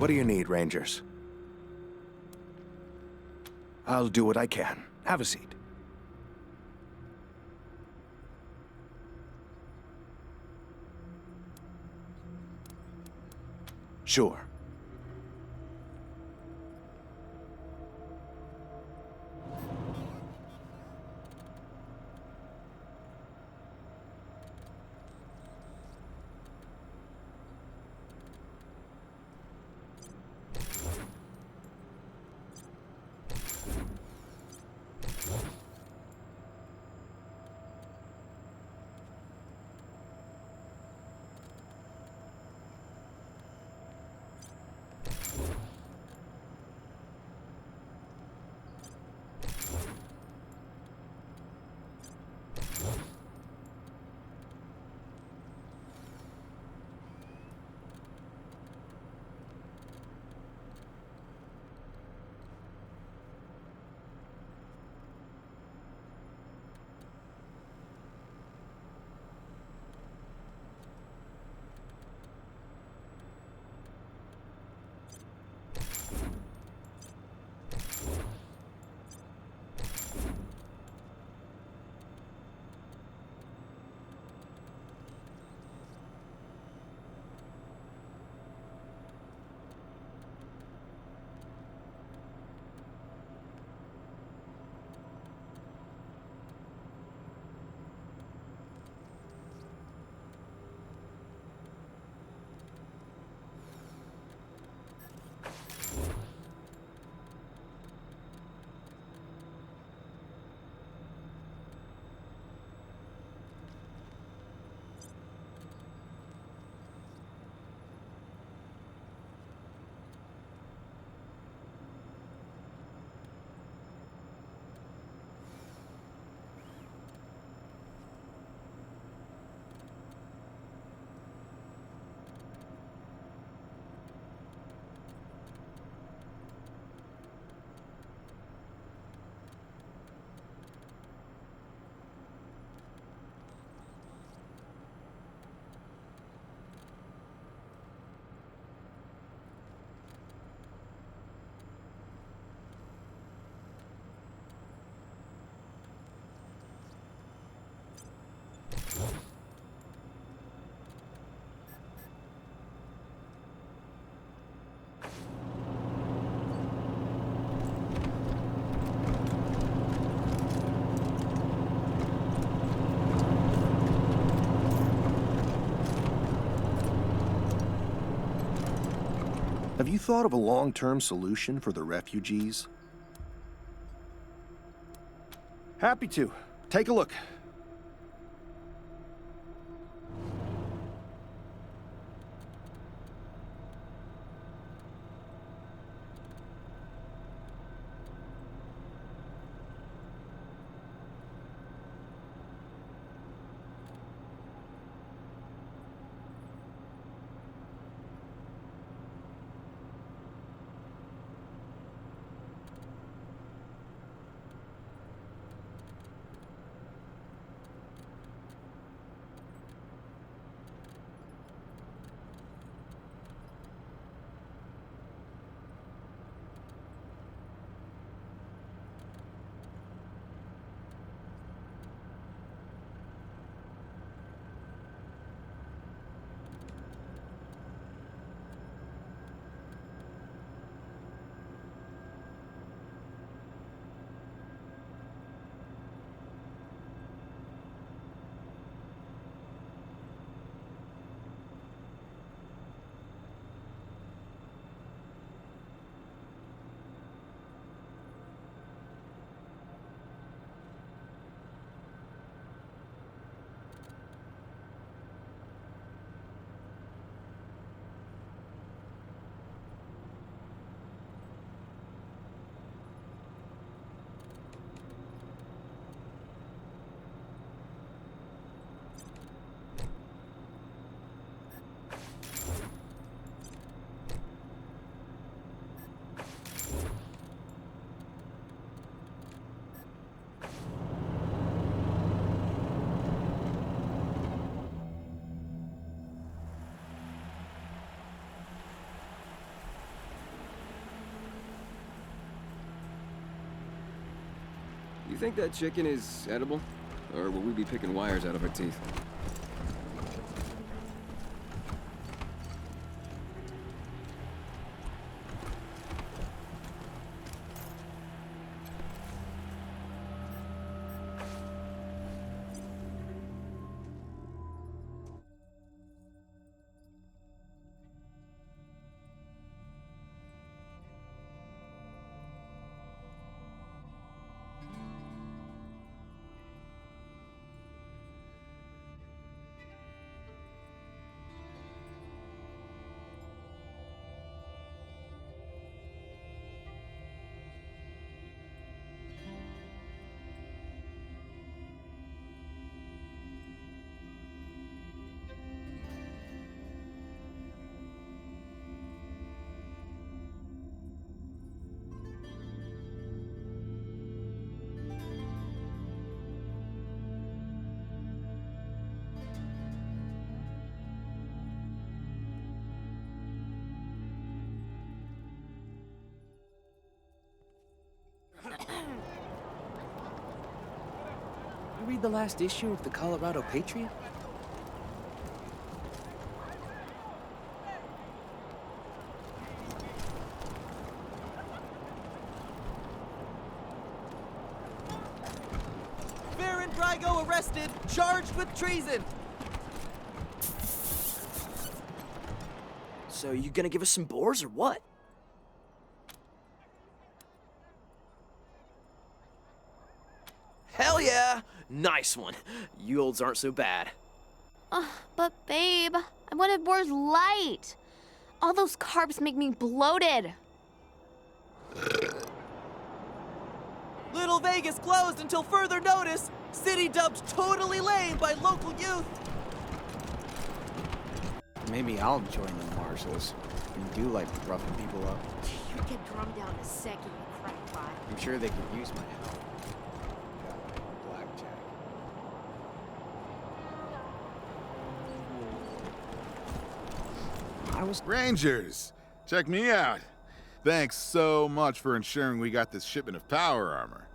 What do you need, Rangers? I'll do what I can. Have a seat. Sure. Have you thought of a long-term solution for the refugees? Happy to. Take a look. think that chicken is edible? Or will we be picking wires out of our teeth? You read the last issue of the Colorado Patriot? Baron Drygo arrested, charged with treason. So you gonna give us some boars or what? Hell yeah! Nice one. You olds aren't so bad. But babe, I wanted boars light. All those carbs make me bloated. Little Vegas closed until further notice. City dubbed totally lame by local youth. Maybe I'll join the marshals. I do like roughing people up. You get drummed down in a second, you crackpot. I'm sure they could use my help. Got blackjack. Rangers, check me out. Thanks so much for ensuring we got this shipment of power armor.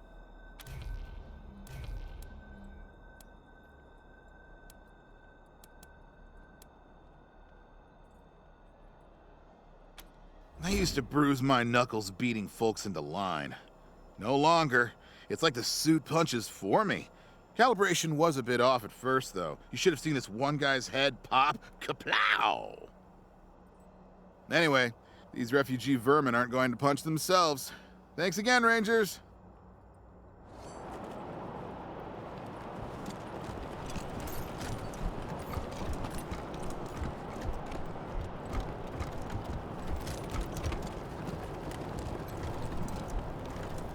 I used to bruise my knuckles beating folks into line. No longer. It's like the suit punches for me. Calibration was a bit off at first, though. You should have seen this one guy's head pop. Kaplow! Anyway, these refugee vermin aren't going to punch themselves. Thanks again, Rangers.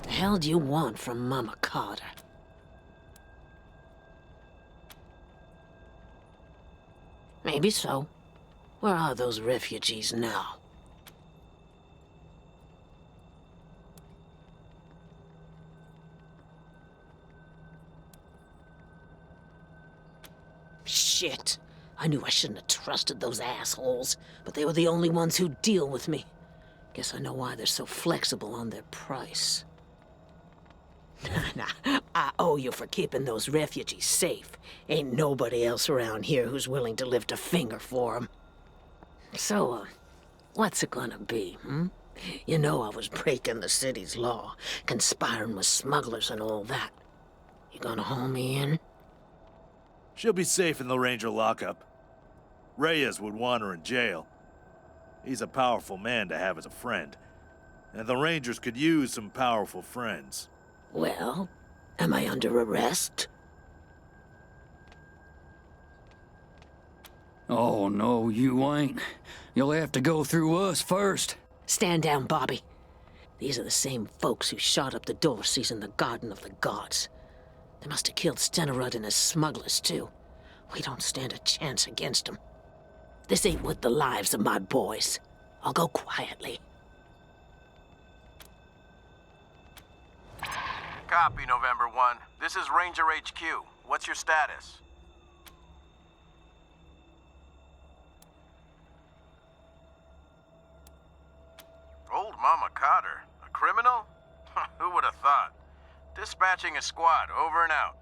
The hell do you want from Mama Carter? Maybe so. Where are those refugees now? Shit. I knew I shouldn't have trusted those assholes, but they were the only ones who'd deal with me. Guess I know why they're so flexible on their price. Nah, I owe you for keeping those refugees safe. Ain't nobody else around here who's willing to lift a finger for them. So, what's it gonna be, hmm? You know I was breaking the city's law, conspiring with smugglers and all that. You gonna haul me in? She'll be safe in the Ranger lockup. Reyes would want her in jail. He's a powerful man to have as a friend. And the Rangers could use some powerful friends. Well, am I under arrest? Oh, no, you ain't. You'll have to go through us first. Stand down, Bobby. These are the same folks who shot up the Dorseys in the Garden of the Gods. They must have killed Stenerud and his smugglers, too. We don't stand a chance against them. This ain't worth the lives of my boys. I'll go quietly. Copy, November 1. This is Ranger HQ. What's your status? Old Mama Carter? A criminal? Who would have thought? Dispatching a squad, over and out.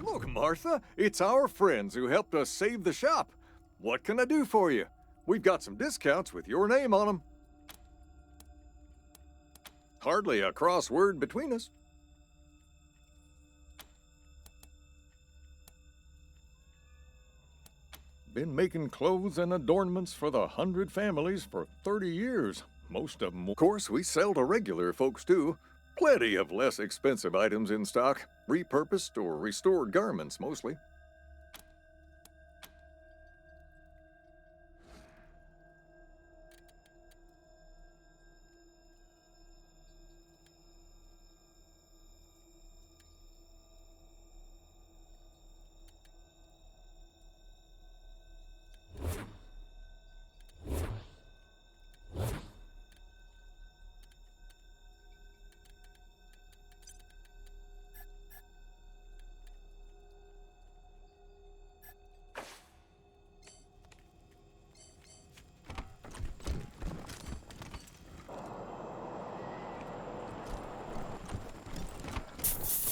Look, Martha, it's our friends who helped us save the shop. What can I do for you? We've got some discounts with your name on them. Hardly a crossword between us. Been making clothes and adornments for the 100 families for 30 years. Most of them. Of course, we sell to regular folks, too. Plenty of less expensive items in stock. Repurposed or restored garments, mostly.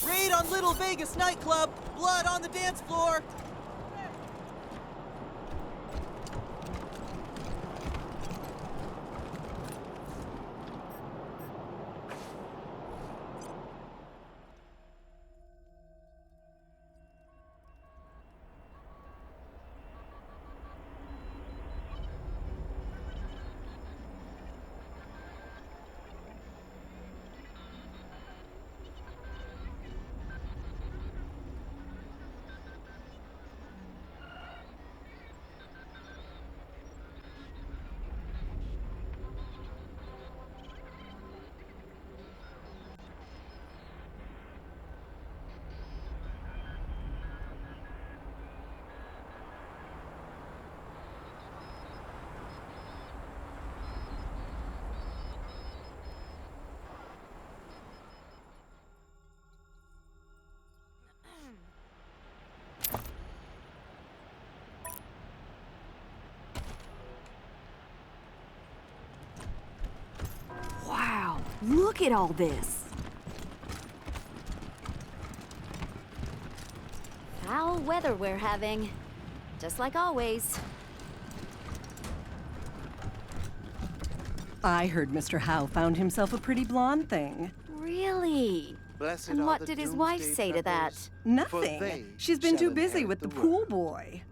Raid on Little Vegas nightclub. Blood on the dance floor. Wow, look at all this. Foul weather we're having. Just like always. I heard Mr. Howe found himself a pretty blonde thing. Really? And what did his wife say to that? Nothing. She's been too busy with the pool boy.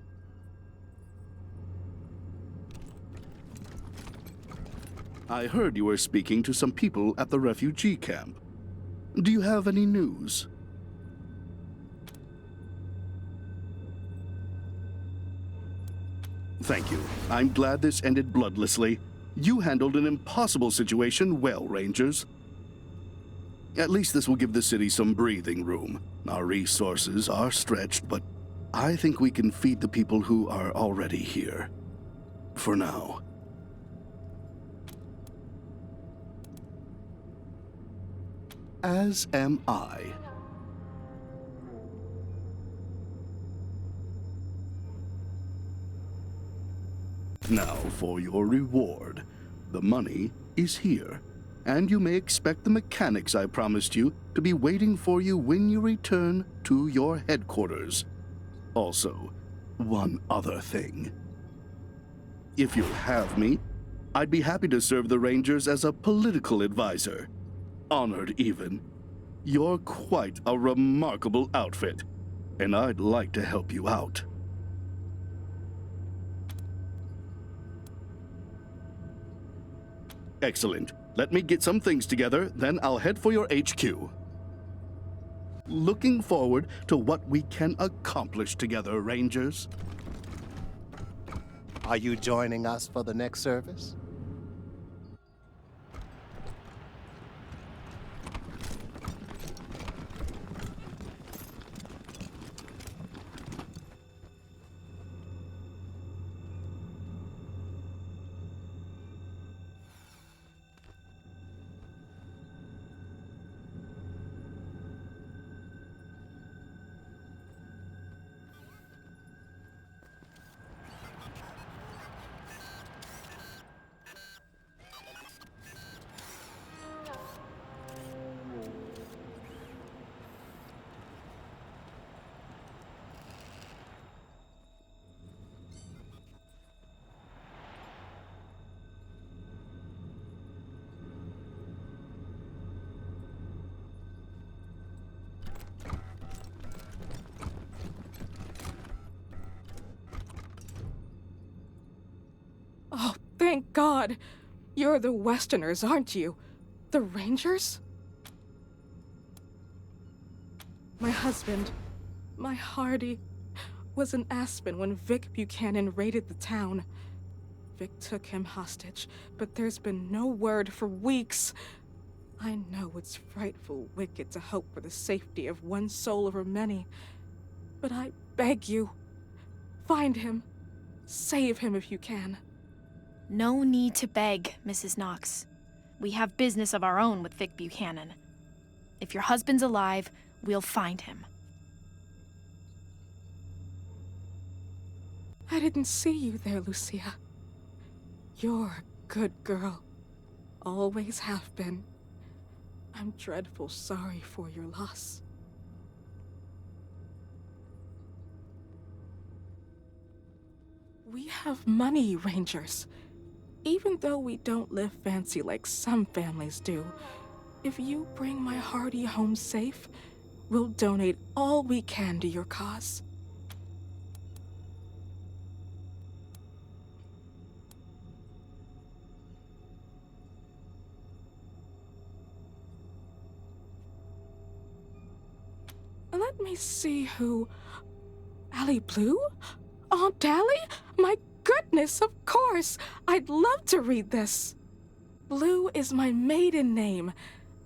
I heard you were speaking to some people at the refugee camp. Do you have any news? Thank you. I'm glad this ended bloodlessly. You handled an impossible situation well, Rangers. At least this will give the city some breathing room. Our resources are stretched, but I think we can feed the people who are already here. For now. As am I. Now for your reward. The money is here, and you may expect the mechanics I promised you to be waiting for you when you return to your headquarters. Also, one other thing. If you'll have me, I'd be happy to serve the Rangers as a political advisor. Honored, even. You're quite a remarkable outfit, and I'd like to help you out. Excellent. Let me get some things together, then I'll head for your HQ. Looking forward to what we can accomplish together, Rangers. Are you joining us for the next service? Oh, thank God! You're the Westerners, aren't you? The Rangers? My husband, my Hardy, was in Aspen when Vic Buchanan raided the town. Vic took him hostage, but there's been no word for weeks. I know it's frightful wicked to hope for the safety of one soul over many, but I beg you, find him. Save him if you can. No need to beg, Mrs. Knox. We have business of our own with Vic Buchanan. If your husband's alive, we'll find him. I didn't see you there, Lucia. You're a good girl. Always have been. I'm dreadful sorry for your loss. We have money, Rangers. Even though we don't live fancy like some families do, if you bring my Hardy home safe, we'll donate all we can to your cause. Let me see who... Allie Blue? Aunt Allie? My goodness, of course! I'd love to read this. Blue is my maiden name.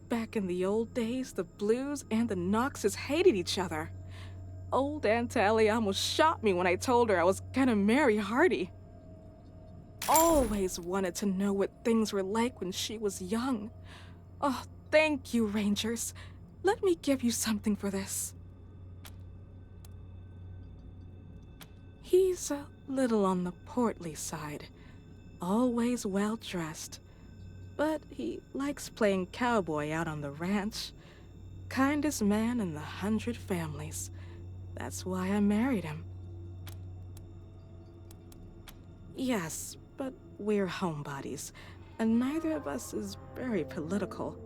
Back in the old days, the Blues and the Knoxes hated each other. Old Aunt Allie almost shot me when I told her I was gonna marry Hardy. Always wanted to know what things were like when she was young. Oh, thank you, Rangers. Let me give you something for this. He's a little on the portly side, always well-dressed, but he likes playing cowboy out on the ranch. Kindest man in the 100 families. That's why I married him. Yes, but we're homebodies, and neither of us is very political.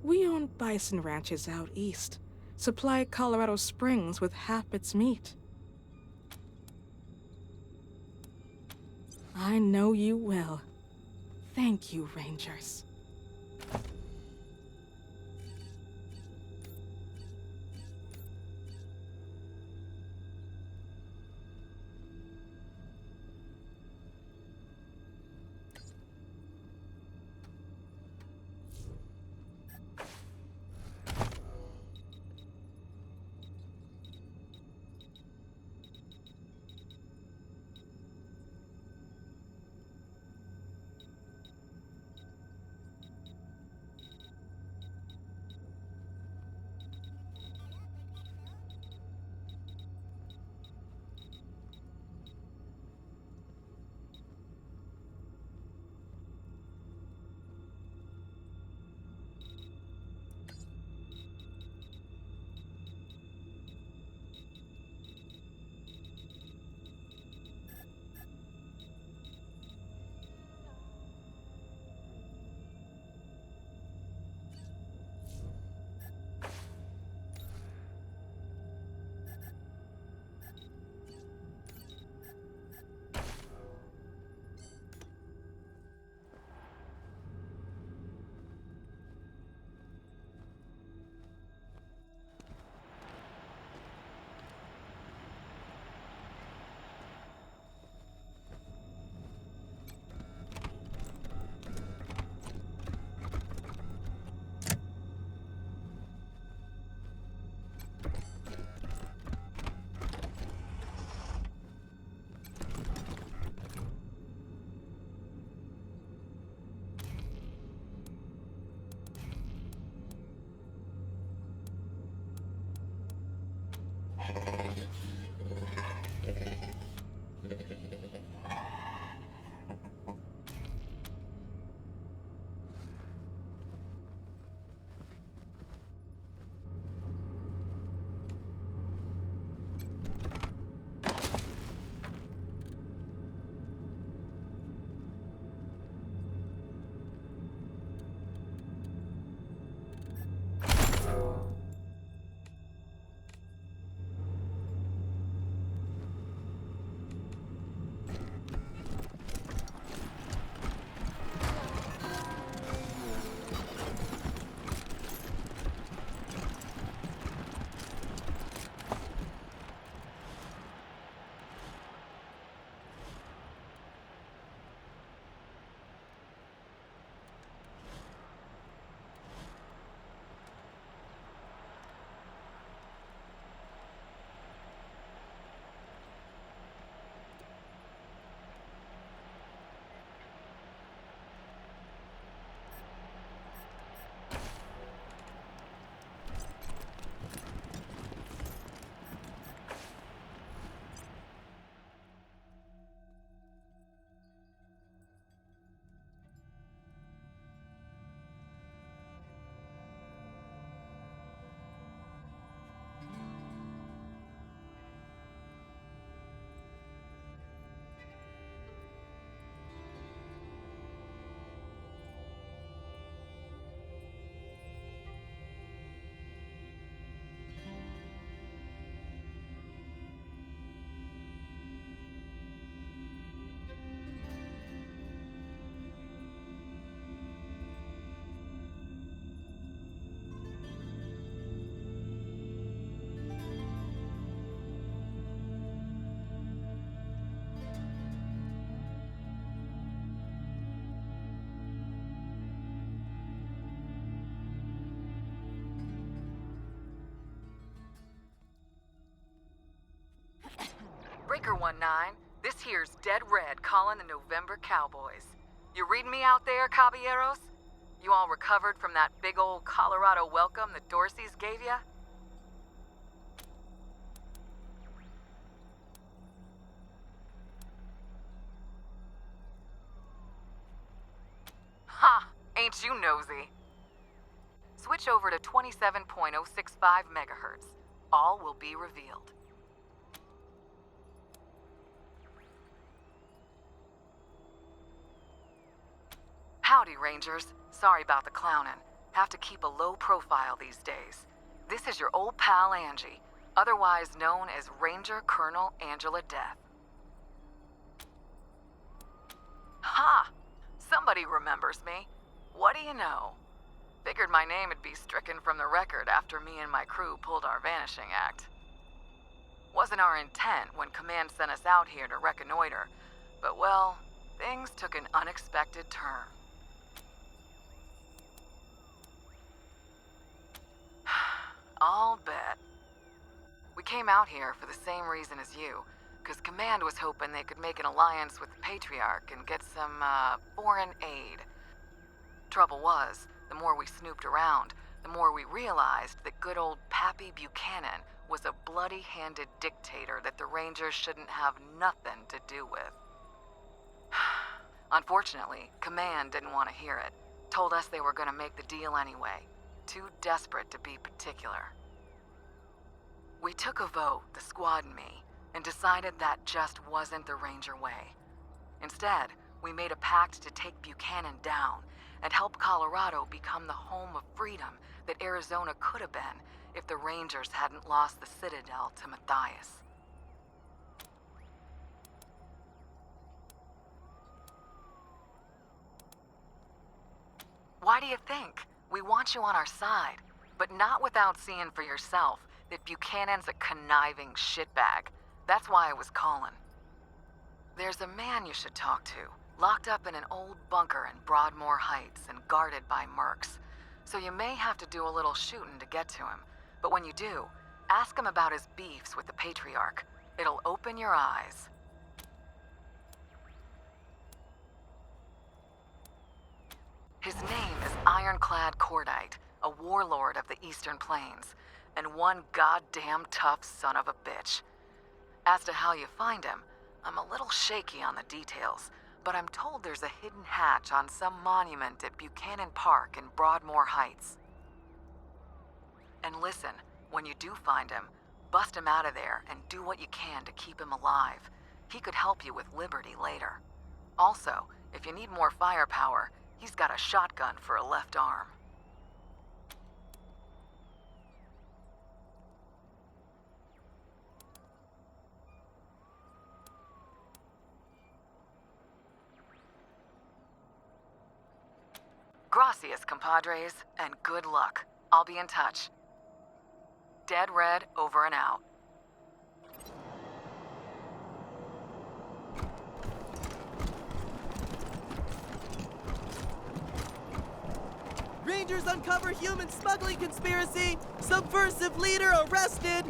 We own bison ranches out east, supply Colorado Springs with half its meat. I know you will. Thank you, Rangers. Baker 19. This here's Dead Red calling the November Cowboys. You reading me out there, caballeros? You all recovered from that big old Colorado welcome the Dorseys gave ya? Ha! Ain't you nosy? Switch over to 27.065 megahertz. All will be revealed. Howdy, Rangers. Sorry about the clowning. Have to keep a low profile these days. This is your old pal Angie, otherwise known as Ranger Colonel Angela Death. Ha! Somebody remembers me. What do you know? Figured my name would be stricken from the record after me and my crew pulled our vanishing act. Wasn't our intent when Command sent us out here to reconnoiter, but well, things took an unexpected turn. I'll bet. We came out here for the same reason as you, because Command was hoping they could make an alliance with the Patriarch and get some, foreign aid. Trouble was, the more we snooped around, the more we realized that good old Pappy Buchanan was a bloody-handed dictator that the Rangers shouldn't have nothing to do with. Unfortunately, Command didn't want to hear it. Told us they were going to make the deal anyway. Too desperate to be particular. We took a vote, the squad and me, and decided that just wasn't the Ranger way. Instead, we made a pact to take Buchanan down and help Colorado become the home of freedom that Arizona could have been if the Rangers hadn't lost the Citadel to Matthias. Why do you think? We want you on our side, but not without seeing for yourself that Buchanan's a conniving shitbag. That's why I was calling. There's a man you should talk to, locked up in an old bunker in Broadmoor Heights and guarded by mercs. So you may have to do a little shooting to get to him, but when you do, ask him about his beefs with the Patriarch. It'll open your eyes. His name is Ironclad Cordite, a warlord of the Eastern Plains, and one goddamn tough son of a bitch. As to how you find him, I'm a little shaky on the details, but I'm told there's a hidden hatch on some monument at Buchanan Park in Broadmoor Heights. And listen, when you do find him, bust him out of there and do what you can to keep him alive. He could help you with Liberty later. Also, if you need more firepower, he's got a shotgun for a left arm. Gracias, compadres, and good luck. I'll be in touch. Dead Red over and out. Rangers uncover human smuggling conspiracy! Subversive leader arrested!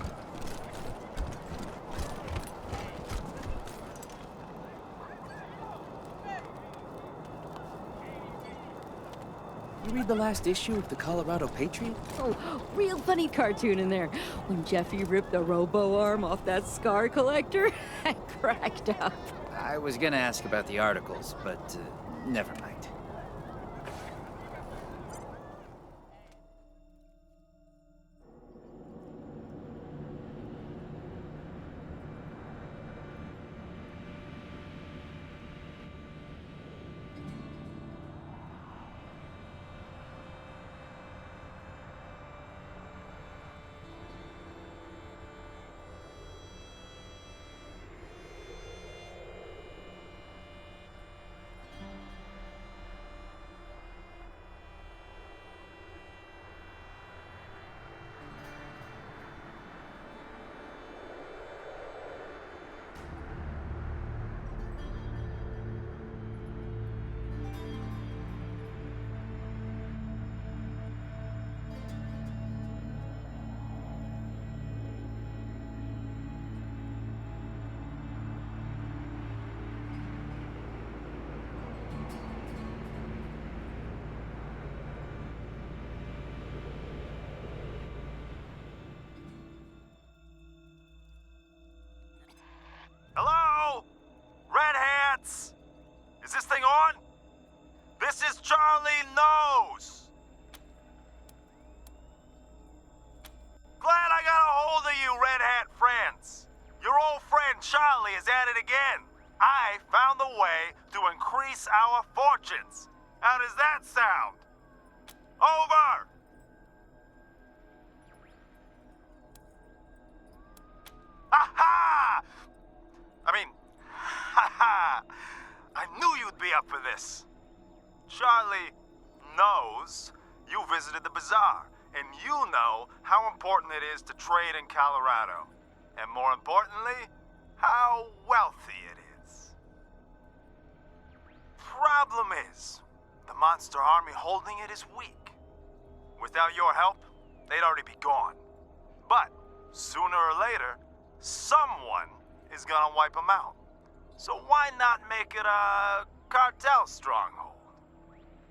You read the last issue of the Colorado Patriot? Oh, real funny cartoon in there. When Jeffy ripped the robo arm off that scar collector, I cracked up. I was gonna ask about the articles, but never mind. How does that sound? Over! Ha-ha! Ha-ha! I knew you'd be up for this. Charlie knows you visited the bazaar, and you know how important it is to trade in Colorado. And more importantly, how wealthy it is. Problem is, the monster army holding it is weak. Without your help, they'd already be gone. But sooner or later, someone is gonna wipe them out. So why not make it a cartel stronghold?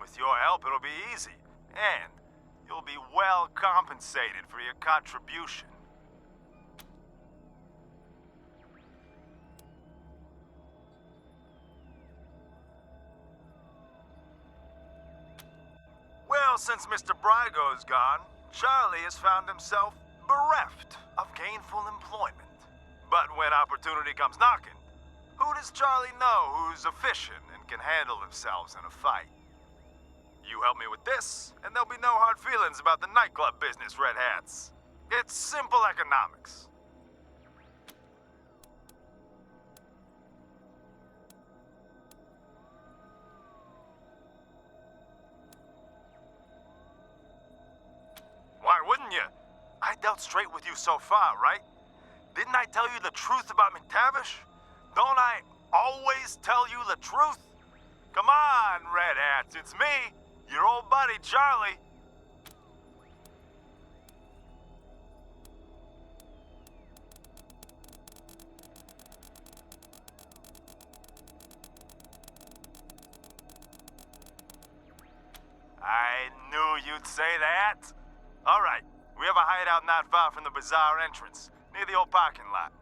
With your help, it'll be easy, and you'll be well compensated for your contribution. Well, since Mr. Brygo's gone, Charlie has found himself bereft of gainful employment. But when opportunity comes knocking, who does Charlie know who's efficient and can handle themselves in a fight? You help me with this, and there'll be no hard feelings about the nightclub business, Red Hats. It's simple economics. Why wouldn't you? I dealt straight with you so far, right? Didn't I tell you the truth about McTavish? Don't I always tell you the truth? Come on, Red Hats, it's me, your old buddy, Charlie. I knew you'd say that. All right, we have a hideout not far from the bazaar entrance, near the old parking lot.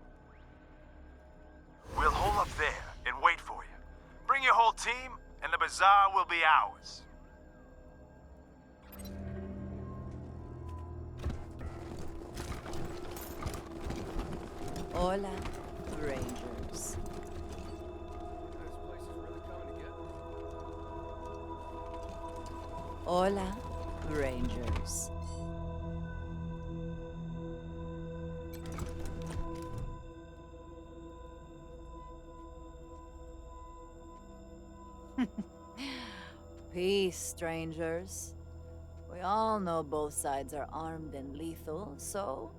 We'll hole up there and wait for you. Bring your whole team, and the bazaar will be ours. Hola, Rangers. Hola, Rangers. Peace, strangers. We all know both sides are armed and lethal, so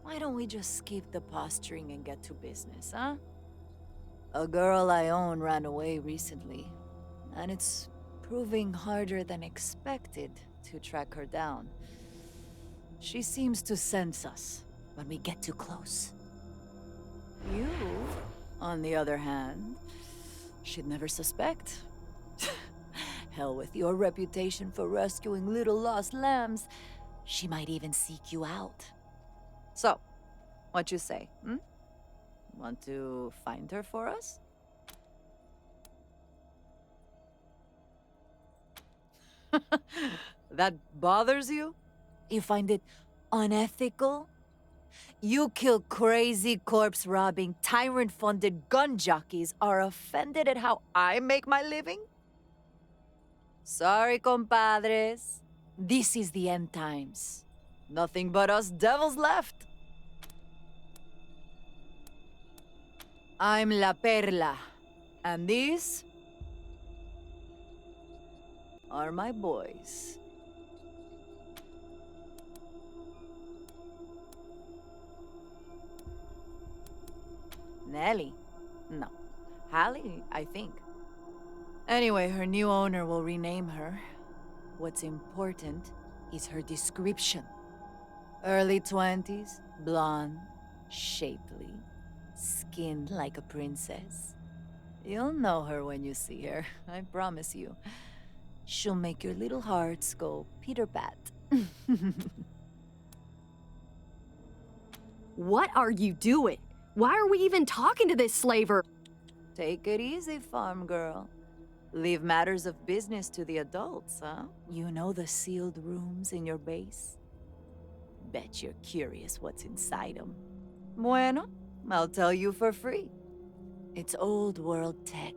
why don't we just skip the posturing and get to business, huh? A girl I own ran away recently, and it's proving harder than expected to track her down. She seems to sense us when we get too close. You, on the other hand, should never suspect. Hell with your reputation for rescuing little lost lambs. She might even seek you out. So, what you say, Want to find her for us? That bothers you? You find it unethical? You kill crazy corpse-robbing, tyrant-funded gun jockeys are offended at how I make my living? Sorry, compadres. This is the end times. Nothing but us devils left. I'm La Perla, and these are my boys. Nellie? No. Hallie, I think. Anyway, her new owner will rename her. What's important is her description. Early 20s, blonde, shapely, skin like a princess. You'll know her when you see her, I promise you. She'll make your little hearts go Peter-pat. What are you doing? Why are we even talking to this slaver? Take it easy, farm girl. Leave matters of business to the adults, huh? You know the sealed rooms in your base? Bet you're curious what's inside them. Bueno, I'll tell you for free. It's old world tech.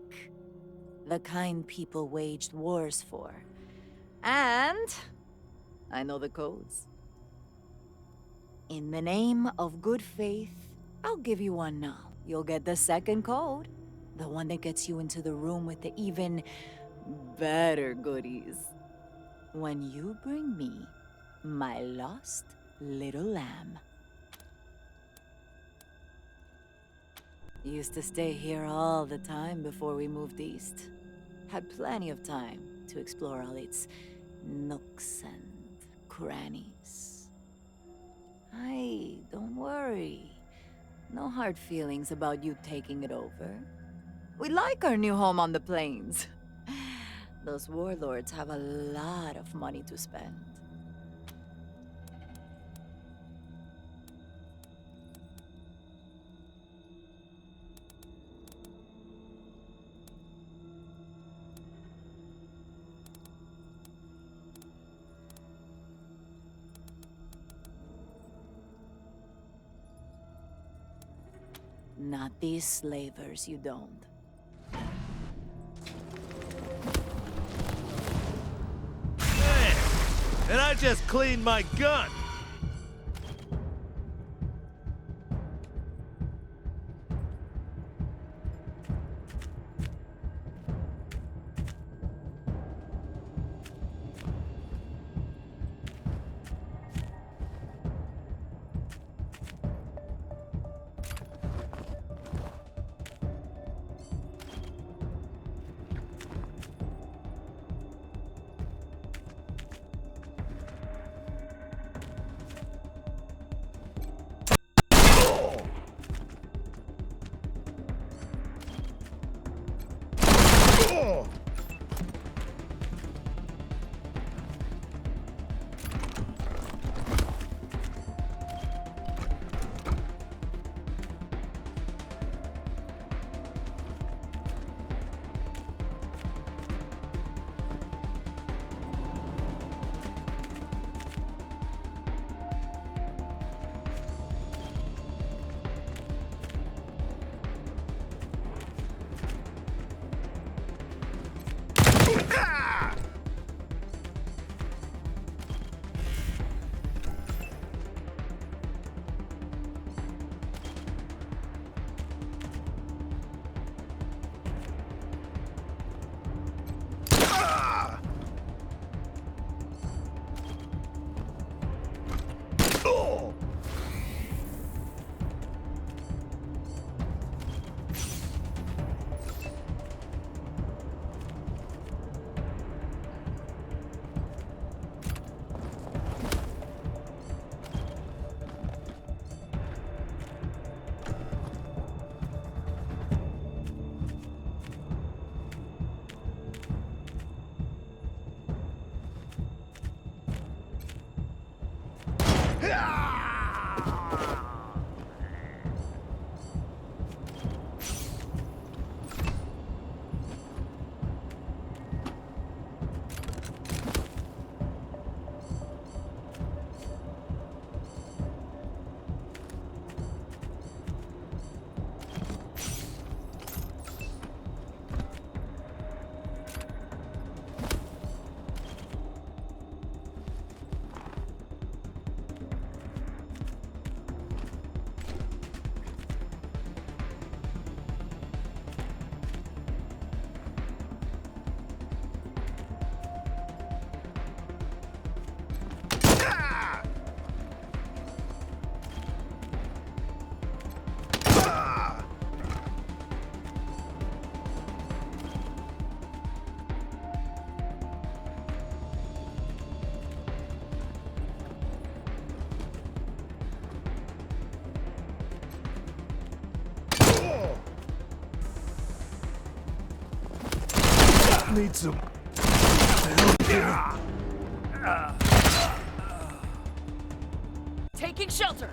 The kind people waged wars for. And I know the codes. In the name of good faith, I'll give you one now. You'll get the second code. The one that gets you into the room with the even better goodies. When you bring me my lost little lamb. Used to stay here all the time before we moved east. Had plenty of time to explore all its nooks and crannies. Don't worry. No hard feelings about you taking it over. We like our new home on the plains. Those warlords have a lot of money to spend. Not these slavers, you don't. And I just cleaned my gun! Need some Taking shelter!